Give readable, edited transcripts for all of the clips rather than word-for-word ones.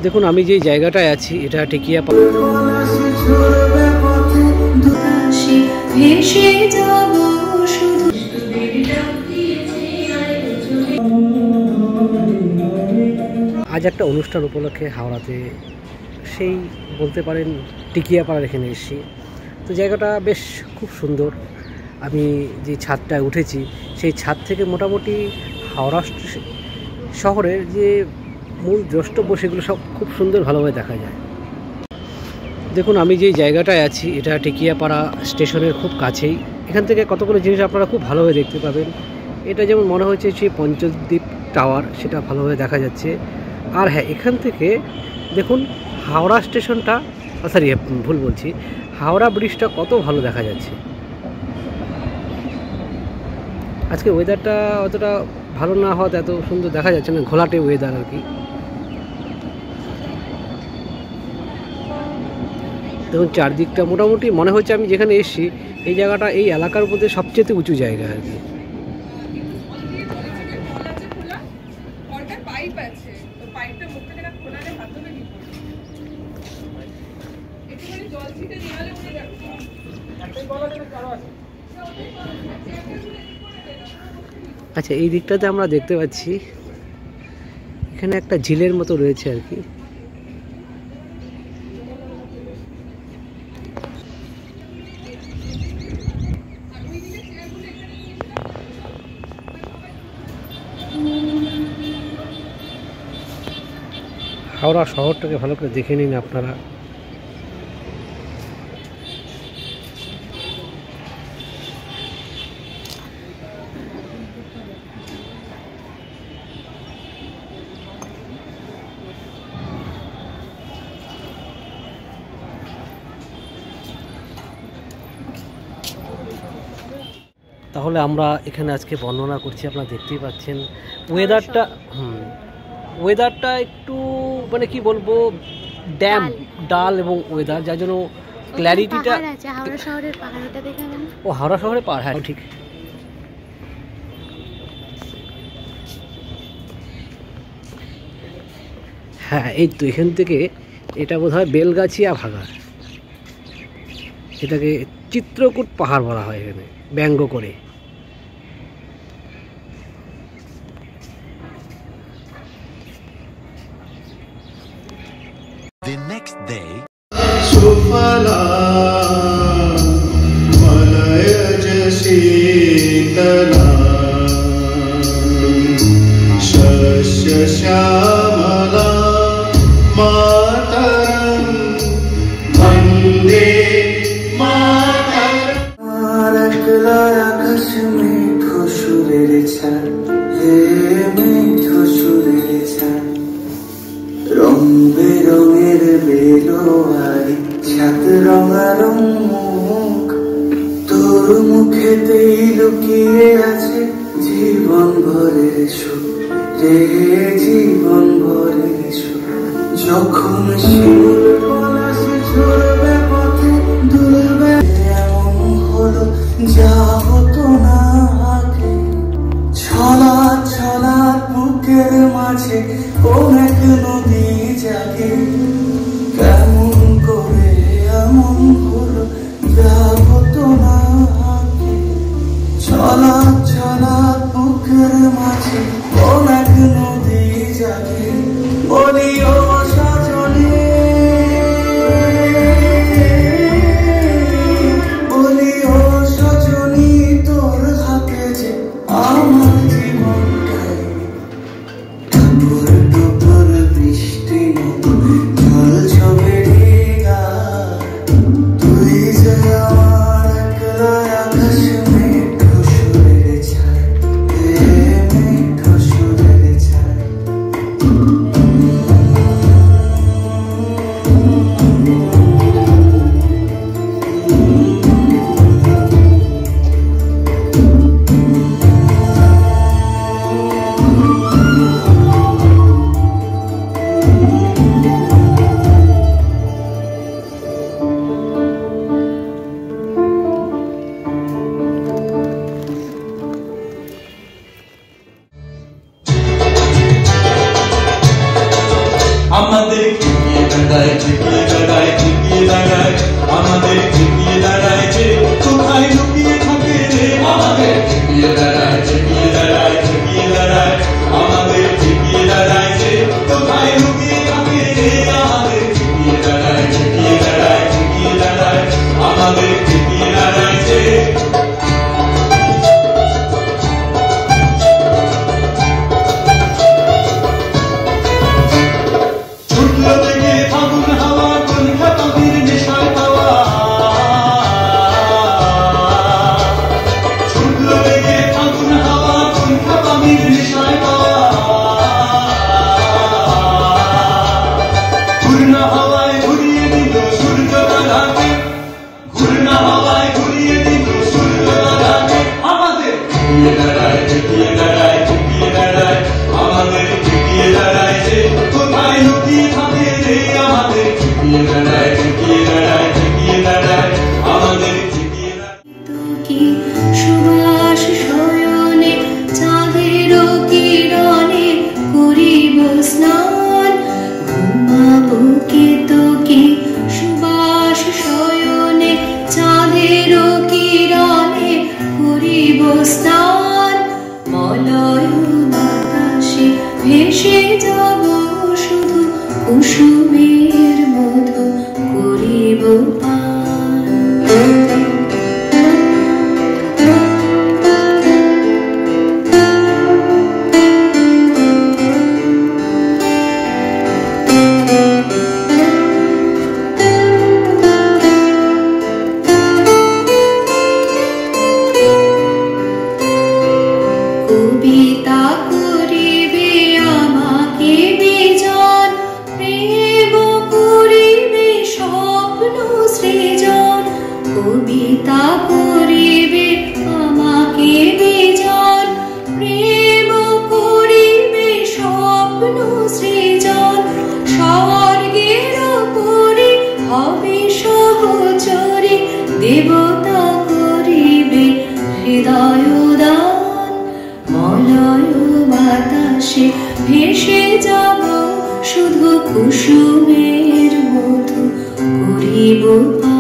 দেখুন আমি যে জায়গাটায় আছি এটা টেকিয়াপাড়া। আজ একটা অনুষ্ঠান উপলক্ষে হাওড়াতে সেই বলতে পারেন টেকিয়াপাড়ার এখানে এসেছি। তো জায়গাটা বেশ খুব সুন্দর। আমি যে ছাদটায় উঠেছি সেই ছাদ থেকে মোটামুটি হাওড়া শহরের যে মূল দ্রষ্টব্য সেগুলো সব খুব সুন্দর ভালোভাবে দেখা যায়। দেখুন আমি যে জায়গাটায় আছি এটা টেকিয়াপাড়া স্টেশনের খুব কাছেই। এখান থেকে কতগুলো জিনিস আপনারা খুব ভালোভাবে দেখতে পাবেন। এটা যেমন মনে হচ্ছে সেই পঞ্চদ্বীপ টাওয়ার, সেটা ভালোভাবে দেখা যাচ্ছে। আর হ্যাঁ, এখান থেকে দেখুন হাওড়া স্টেশনটা, সরি ভুল বলছি, হাওড়া ব্রিজটা কত ভালো দেখা যাচ্ছে। আজকে ওয়েদারটা অতটা ভালো না হওয়াতে এত সুন্দর দেখা যাচ্ছে না, ঘোলাটে ওয়েদার আর কি। দেখুন চারদিকটা মোটামুটি মনে হচ্ছে আমি যেখানে এসেছি এই জায়গাটা এই এলাকার মধ্যে সবচেয়ে উঁচু জায়গা আর কি। আচ্ছা, এই দিকটাতে আমরা দেখতে পাচ্ছি এখানে একটা ঝিলের মতো রয়েছে আর কি। হাওড়া শহরটাকে ভালো করে দেখে নিন আপনারা। তাহলে আমরা এখানে আজকে বর্ণনা করছি, আপনারা দেখতেই পাচ্ছেন ওয়েদারটা একটু মানে কি বলবো, ডাল এবং ওয়েদার, যার জন্য ক্ল্যারিটিটা। হাওড়া শহরের পাহাড়টা দেখে নেন। ও হাওড়া শহরের পাহাড়, হ্যাঁ ঠিক। হ্যাঁ এই তো এখান থেকে এটা বোধহয় বেলগাছিয়া ভাগা, এটাকে চিত্রকূট পাহাড় বলা হয় এখানে ব্যঙ্গ করে। The next day, Sufala Malayaj Sheetala Shasya Shyamala Mataram Vande Mataram Arakla Akash Meetho Surer Chhad He Meetho Surer Chhad রং বেরঙের বেলোয়ারি সাত রঙারং মুখ, তোর মুখেতেই লুকিয়ে আছে জীবন ভরের সুখ রে, জীবন ভরের সুখ। যখন শিমুল পলাশ ঝরবে পথে দুলবে, এমন হলো যা হতো না আগে। ছলা ছলা বুকের মাঝে অনেক নদী জাগে, কেমন করে এমন হলো যা হতো না আগে। ছলা ছলা বুকের মাঝে অনেক নদী জাগে, বলি ও সজনে, বলি ও সজনী, তোর হাতে যে আমার জীবনটাই টুপুর টুপুর বৃষ্টি জল ছবে গা, তুই যে আমার একলা আকাশ মেঘ সুরের ছায়, মেঘ সুরের ছায়। ভেসে যাব শুধু কুসুমের মধু করিব পান। কবিতা করিবে আমাকে বিজন, প্রেম করিবে স্বপ্ন সৃজন। কবিতা করিবে আমাকে বিজন, প্রেম করিবে স্বপ্ন সৃজন। স্বর্গের উপরে হবে সহচরী, দেবতা করিবে হৃদয় দান। মলয় বাতাসে ভেসে যাব শুধু কুসুমের মধু করিব পান।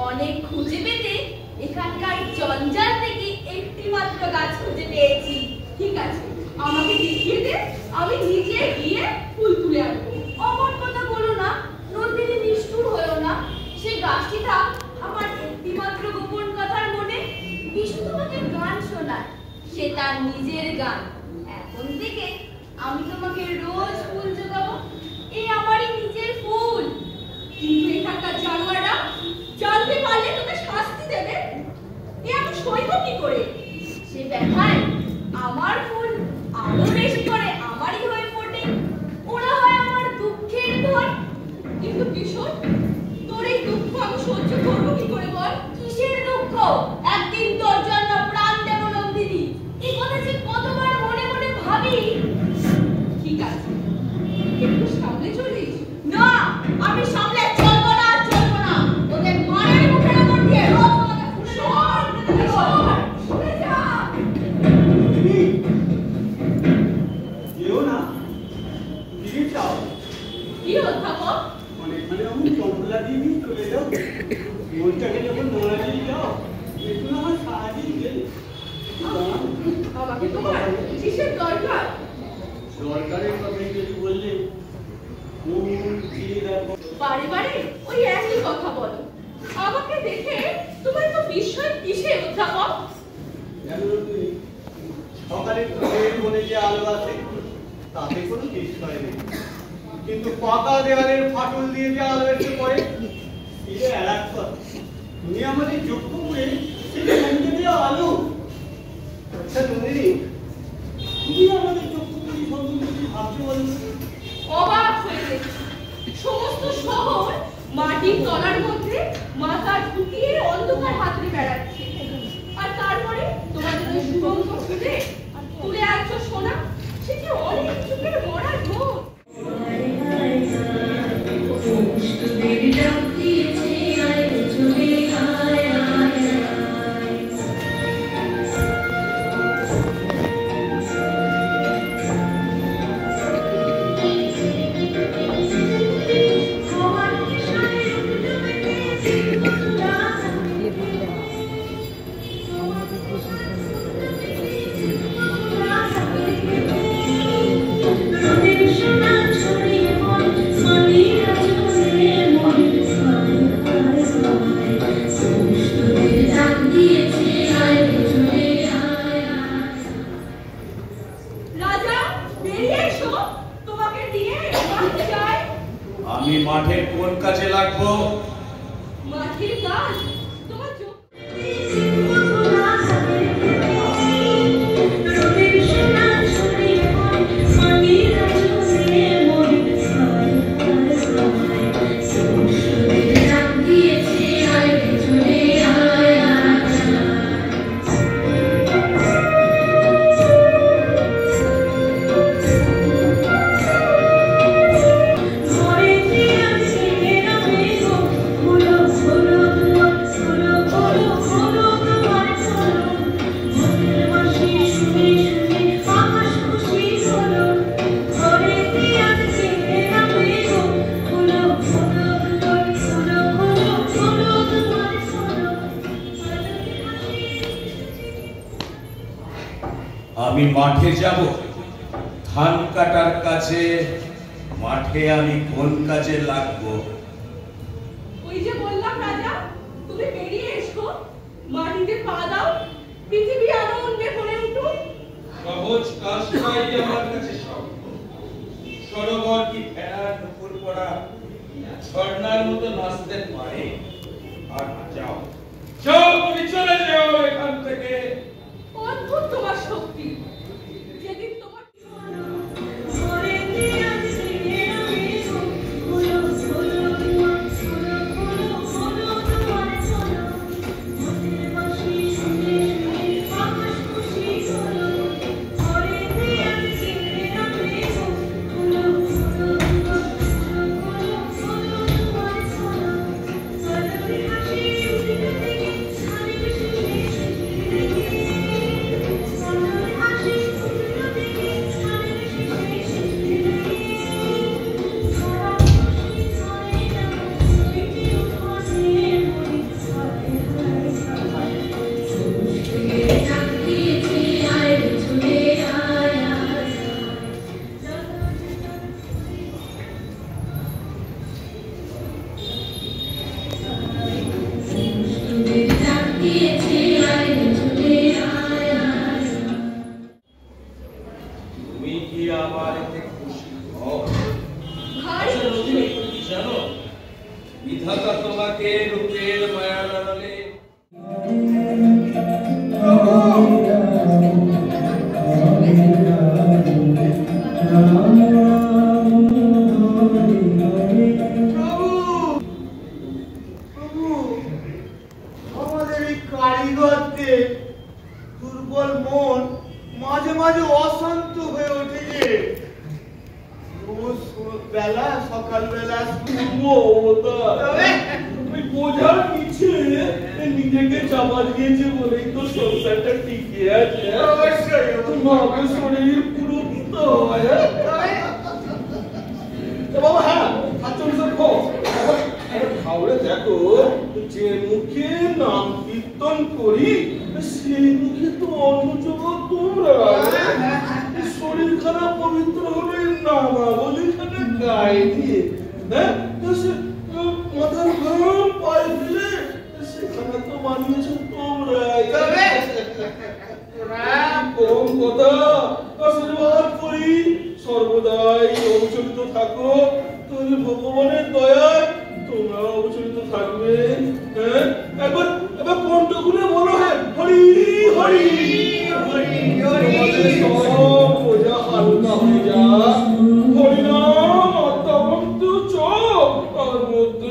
অনেক খুঁজে পেতে এখানকার জঞ্জাল থেকে একটি মাত্র গাছ খুঁজে পেয়েছি। ঠিক আছে, আমাকে দেখিয়ে দে, আমি নিজে গিয়ে ফুল তুলে আনবো। অমন কথা বলো না, নন্দিনী নিষ্ঠুর হয়েও না। সে গাছটি থাক আমার একটি মাত্র গোপন কথার মনে। বিশু তোমাকে গান শোনায়, সে তার নিজের গান। এখন থেকে আমি তোমাকে রোজ ফুল জোগাবো, এই আমারই নিজের ফুল। কিন্তু এখানকার জানোয়াররা জানতে পারলে তোকে শাস্তি দেবে। এ আমি সইব কি করে? সে দেখায় আমার ফুল আরো বেশি করে আমারই হয়ে ফোটে, ওরা হয় আমার দুঃখের ধন। কিন্তু কিশোর, তোর এই দুঃখ আমি সহ্য করবো কি করে বল? কিসের দুঃখ? একদিন তোর জন্য প্রাণ দেব নন্দিনী, এই কথা যে কতবার মনে মনে ভাবি। ঠিক আছে, একটু সামনে চলিস। না, আমি সামনে চলবো না, চলবো না। ওদের মায়ের মুখের উপর দিয়ে রোজ তোমাকে ফুলে সরে যা। যেও না, দিদি চাও। কি অধ্যাপক? এখানে আমি কমলা দিদি চলে যাও, মনটাকে যখন নোড়া দিয়ে যাও, একটু আমার সাহায্য দিলে। আমাকে তোমার কিসের দরকার? সরকারের কথা যদি বললে বারে বারে ওই একই কথা বলো। আমাকে দেখে তোমার তো বিস্ময় কিসে অধ্যাপক? সকালে তোদের মনে যে আলো আছে তাতে কোনো বিস্ময় নেই, কিন্তু পাকা দেওয়ালের ফাটল দিয়ে যে আলো এসে পড়ে এটা এলাক কথা। তুমি আমাদের যোগ্য করে সেটা সঙ্গে দেওয়া আলো। আচ্ছা নন্দিনী, তুমি আমাদের যোগ্য করে সম্বন্ধে কি ভাবছো বলো? অবাক হয়ে গেছি। সমস্ত শহর মাটির তলার মধ্যে মাথা ঢুকিয়ে অন্ধকার হাতড়ে বেড়াচ্ছে, আর তারপরে তোমাদের ওই সুরঙ্গ খুঁজে তুলে আনছো সোনা। সে কি অনেক যুগের মরা ঢোল। Thank you. আমি মাঠের কোন কাজে লাগবো? মাঠের কাজ তোমার চোখ আমি মাঠে যাব ধান কাটার কাছে। মাঠে আমি কোন কাজে লাগবো? ওই যে বললাম রাজা, তুমি বেরিয়ে এসো, মাটিতে পা দাও, পৃথিবী আনন্দে ভরে উঠুক। সহজ কাজটাই আমার কাছে সহজ। সরোবর কি ফেরার নুপুর পড়া ঝর্ণার মতো নাচতে পারে? আর যাও যাও, তুমি চলে যাও এখান থেকে। অদ্ভুত তোমার শক্তি। যেদিন তোমার তুমি কি আমার এতে খুশি হও? ভারী আচ্ছা, রজনী, তুমি কি জানো বিধাতা তোমাকে রূপের মায়া লাগালে আমাদের এই কারিগরদের দুর্বল মন মাঝে মাঝে অশান্ত হয়ে ওঠে যে রোজ বেলা সকালবেলা বোঝার পিছে নিজেকে চাপা দিয়েছে বলেই তো সংসারটা টিকে আছে। মাকে শরীর পুরো পিতা হয়। বাবা হ্যাঁ, খাওয়ারে দেখো, যে মুখে নাম কীর্তন করি সেই মুখে তো অন্য জগৎ তোমরা। শরীর খারাপ পবিত্র হলে নামা বলি গায়ে দিয়ে, হ্যাঁ মাথার ঘাম পায়ে দিলে সেখানে তো বানিয়েছো তোমরা। কম কথা, আশীর্বাদ করি সর্বদাই অবচলিত থাকো, তাহলে ভগবানের দয়ায় তোমরা অবচলিত থাকবে। হ্যাঁ একবার এবার কণ্ঠ খুলে বলো, হ্যাঁ হরি হরি হরি হরি, সব বোঝা হালকা হয়ে যা। হরিনাম অত্যন্ত চোখ আর মধ্যে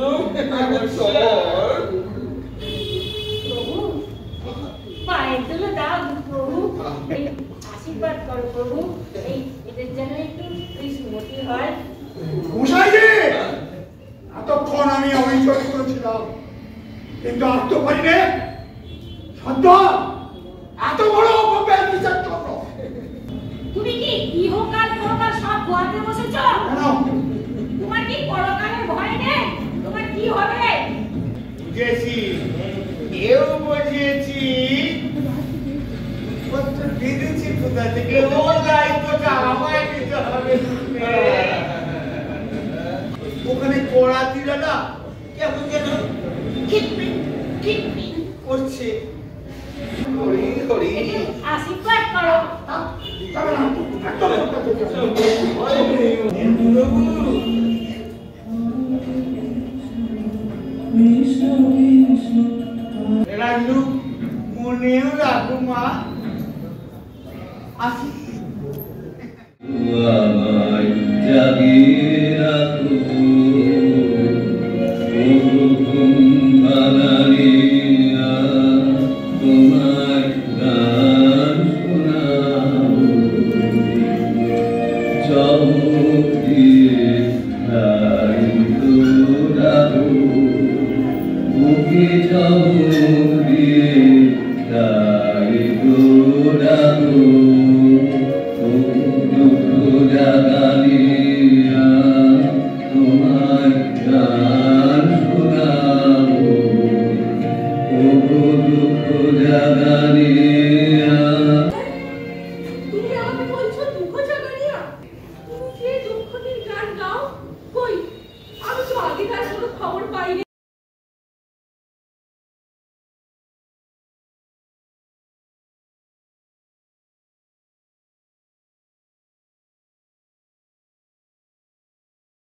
পায়ের তোলো দাও প্রভু, এই আশীর্বাদ করো প্রভু, এই এদের যেন একটু কৃষ্ণমতি হয়। মশাইজি, এতক্ষণ আমি অভিযোগ করেছিলাম, কিন্তু আর তো পারি নে। সত্য এত বড় অপব্যয় কিসের জন্য? তুমি কি ইহকাল পরকাল সব গোয়াতে বসেছ? কেন? তোমার কি পরকালের ভয় নেই? তোমার কি হবে? বুঝেছি, এও বুঝেছি, বেঁধেছি কোথা থেকে, ও দায়িত্বটা আমায় নিতে হবে। ওখানে কড়াতিরা না কেমন যেন খিটমিট খিটমিট করছে। হরি হরি, আশীর্বাদ করো। যাবে না, একদম প্রভু দয়ালু মনেও রাখো মা। আসি।